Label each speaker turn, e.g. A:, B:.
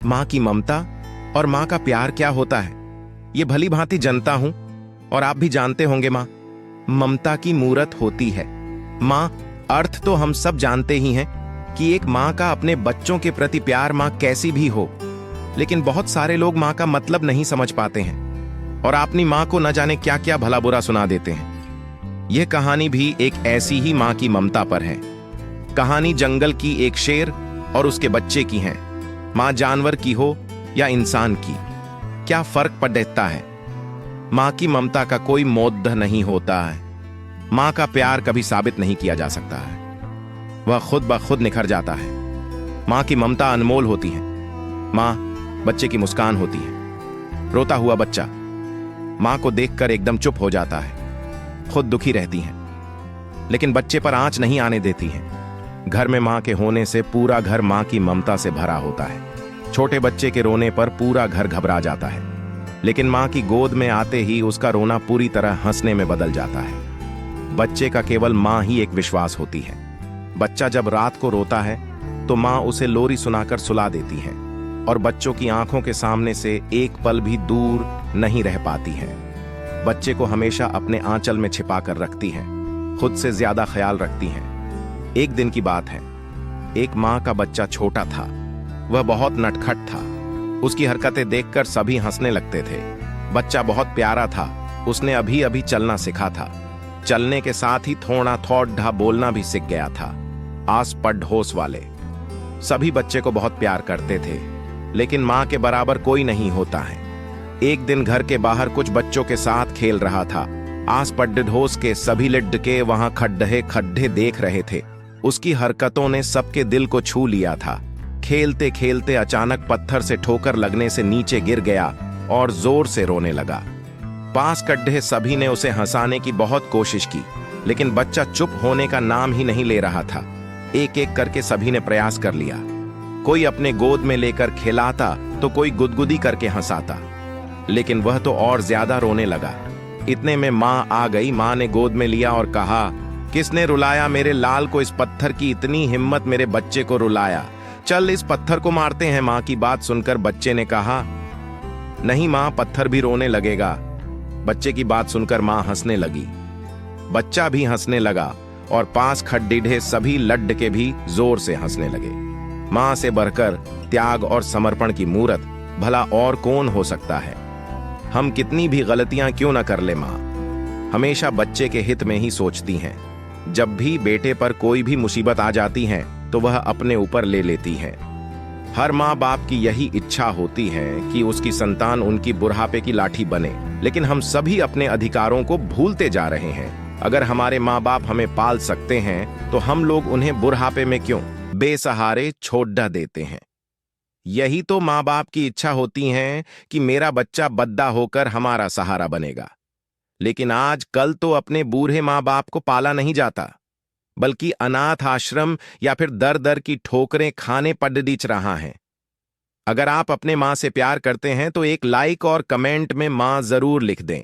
A: माँ की ममता और माँ का प्यार क्या होता है, ये भली भांति जानता हूं और आप भी जानते होंगे। माँ ममता की मूरत होती है। माँ अर्थ तो हम सब जानते ही हैं कि एक माँ का अपने बच्चों के प्रति प्यार माँ कैसी भी हो, लेकिन बहुत सारे लोग माँ का मतलब नहीं समझ पाते हैं और अपनी माँ को न जाने क्या क्या भला बुरा सुना देते हैं। यह कहानी भी एक ऐसी ही माँ की ममता पर है। कहानी जंगल की एक शेर और उसके बच्चे की है। माँ जानवर की हो या इंसान की, क्या फर्क पड़ता है। माँ की ममता का कोई मोद्दा नहीं होता है। माँ का प्यार कभी साबित नहीं किया जा सकता है, वह खुद ब खुद निखर जाता है। माँ की ममता अनमोल होती है। माँ बच्चे की मुस्कान होती है। रोता हुआ बच्चा माँ को देखकर एकदम चुप हो जाता है। खुद दुखी रहती है, लेकिन बच्चे पर आंच नहीं आने देती है। घर में माँ के होने से पूरा घर माँ की ममता से भरा होता है। छोटे बच्चे के रोने पर पूरा घर घबरा जाता है, लेकिन माँ की गोद में आते ही उसका रोना पूरी तरह हंसने में बदल जाता है। बच्चे का केवल माँ ही एक विश्वास होती है। बच्चा जब रात को रोता है तो माँ उसे लोरी सुनाकर सुला देती है और बच्चों की आंखों के सामने से एक पल भी दूर नहीं रह पाती है। बच्चे को हमेशा अपने आंचल में छिपा कर रखती है, खुद से ज्यादा ख्याल रखती है। एक दिन की बात है, एक माँ का बच्चा छोटा था। वह बहुत नटखट था। उसकी हरकतें देखकर सभी हंसने लगते थे। बच्चा बहुत प्यारा था। उसने अभी अभी चलना सीखा था। चलने के साथ ही थोड़ा थोड़ा बोलना भी सीख गया था। आस पड़ोस वाले सभी बच्चे को बहुत प्यार करते थे, लेकिन माँ के बराबर कोई नहीं होता है। एक दिन घर के बाहर कुछ बच्चों के साथ खेल रहा था। आस पड़ोस के सभी लड़के वहां खड्डे खड्डे देख रहे थे। उसकी हरकतों ने सबके दिल को छू लिया था। खेलते खेलते अचानक पत्थर से ठोकर लगने से नीचे गिर गया और जोर से रोने लगा। पास खड्डे सभी ने उसे हंसाने की बहुत कोशिश की, लेकिन बच्चा चुप होने का नाम ही नहीं ले रहा था। एक एक करके सभी ने प्रयास कर लिया। कोई अपने गोद में लेकर खिलाता तो कोई गुदगुदी करके हंसाता, लेकिन वह तो और ज्यादा रोने लगा। इतने में माँ आ गई। माँ ने गोद में लिया और कहा, किसने रुलाया मेरे लाल को? इस पत्थर की इतनी हिम्मत मेरे बच्चे को रुलाया। चल इस पत्थर को मारते हैं। माँ की बात सुनकर बच्चे ने कहा, नहीं माँ, पत्थर भी रोने लगेगा। बच्चे की बात सुनकर माँ हंसने लगी। बच्चा भी हंसने लगा और पास खड्डे सभी लड्ड के भी जोर से हंसने लगे। माँ से बढ़कर त्याग और समर्पण की मूरत भला और कौन हो सकता है। हम कितनी भी गलतियां क्यों न कर ले, माँ हमेशा बच्चे के हित में ही सोचती हैं। जब भी बेटे पर कोई भी मुसीबत आ जाती है तो वह अपने ऊपर ले लेती है। हर माँ बाप की यही इच्छा होती है कि उसकी संतान उनकी बुढ़ापे की लाठी बने, लेकिन हम सभी अपने अधिकारों को भूलते जा रहे हैं। अगर हमारे माँ बाप हमें पाल सकते हैं तो हम लोग उन्हें बुढ़ापे में क्यों बेसहारे छोड़ देते हैं। यही तो माँ बाप की इच्छा होती है कि मेरा बच्चा बद्दा होकर हमारा सहारा बनेगा, लेकिन आज कल तो अपने बूढ़े माँ बाप को पाला नहीं जाता, बल्कि अनाथ आश्रम या फिर दर दर की ठोकरें खाने पड़ रहा है। अगर आप अपने माँ से प्यार करते हैं तो एक लाइक और कमेंट में माँ जरूर लिख दें।